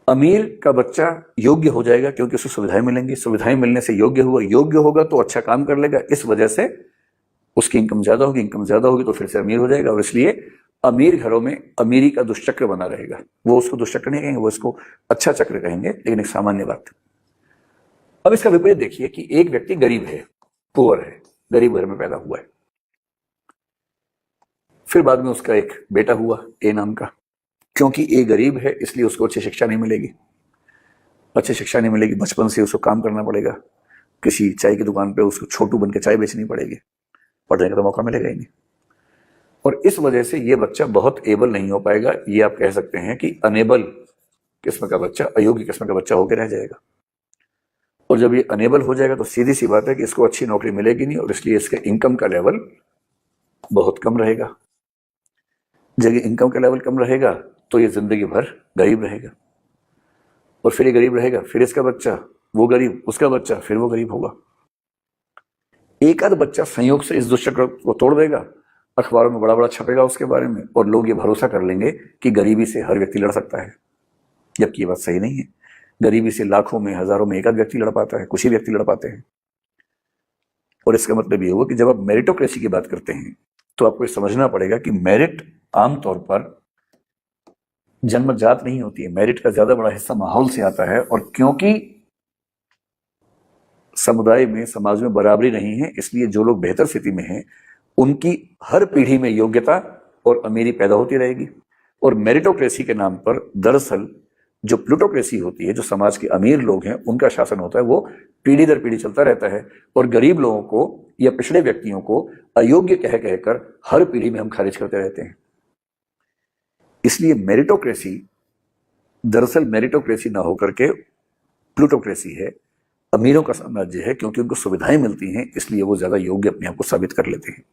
अमीर का बच्चा योग्य हो जाएगा क्योंकि उसे सुविधाएं मिलेंगी, सुविधाएं मिलने से योग्य हुआ, योग्य होगा तो अच्छा काम कर लेगा, इस वजह से उसकी इनकम ज्यादा होगी, इनकम ज्यादा होगी तो फिर से अमीर हो जाएगा। और इसलिए अमीर घरों में अमीरी का दुष्चक्र बना रहेगा। वो उसको दुष्चक्र नहीं कहेंगे, वो इसको अच्छा चक्र कहेंगे, लेकिन एक सामान्य बात। अब इसका विपरीत देखिए कि एक व्यक्ति गरीब है, पुअर है, गरीब घर में पैदा हुआ है, फिर बाद में उसका एक बेटा हुआ ए नाम का। क्योंकि ए गरीब है इसलिए उसको अच्छी शिक्षा नहीं मिलेगी, अच्छी शिक्षा नहीं मिलेगी, बचपन से उसको काम करना पड़ेगा, किसी चाय की दुकान पे उसको छोटू बन के चाय बेचनी पड़ेगी, पढ़ने का तो मौका मिलेगा ही नहीं। और इस वजह से ये बच्चा बहुत एबल नहीं हो पाएगा, ये आप कह सकते हैं कि अनेबल किस्म का बच्चा, अयोग्य किस्म का बच्चा होकर रह जाएगा। और जब ये अनेबल हो जाएगा तो सीधी सी बात है कि इसको अच्छी नौकरी मिलेगी नहीं, और इसलिए इसके इनकम का लेवल बहुत कम रहेगा। जब ये इनकम का लेवल कम रहेगा तो ये जिंदगी भर गरीब रहेगा, और फिर ये गरीब रहेगा, फिर इसका बच्चा वो गरीब, उसका बच्चा फिर वो गरीब होगा। एक आध बच्चा संयोग से इस दुष्चक्र को तोड़ देगा, अखबारों में बड़ा बड़ा छपेगा उसके बारे में, और लोग ये भरोसा कर लेंगे कि गरीबी से हर व्यक्ति लड़ सकता है, जबकि ये बात सही नहीं है। गरीबी से लाखों में, हजारों में एक आध व्यक्ति लड़ पाता है, कुछ ही व्यक्ति लड़ पाते हैं। और इसका मतलब ये हुआ कि जब आप मेरिटोक्रेसी की बात करते हैं तो आपको ये समझना पड़ेगा कि मेरिट आमतौर पर जन्मजात नहीं होती है, मेरिट का ज्यादा बड़ा हिस्सा माहौल से आता है। और क्योंकि समुदाय में, समाज में बराबरी नहीं है, इसलिए जो लोग बेहतर स्थिति में हैं उनकी हर पीढ़ी में योग्यता और अमीरी पैदा होती रहेगी। और मेरिटोक्रेसी के नाम पर दरअसल जो प्लूटोक्रेसी होती है, जो समाज के अमीर लोग हैं उनका शासन होता है, वो पीढ़ी दर पीढ़ी चलता रहता है, और गरीब लोगों को या पिछड़े व्यक्तियों को अयोग्य कह कहकर हर पीढ़ी में हम खारिज करते रहते हैं। इसलिए मेरिटोक्रेसी दरअसल मेरिटोक्रेसी ना होकर के प्लूटोक्रेसी है, अमीरों का साम्राज्य है, क्योंकि उनको सुविधाएं मिलती हैं इसलिए वो ज्यादा योग्य अपने आप को साबित कर लेते हैं।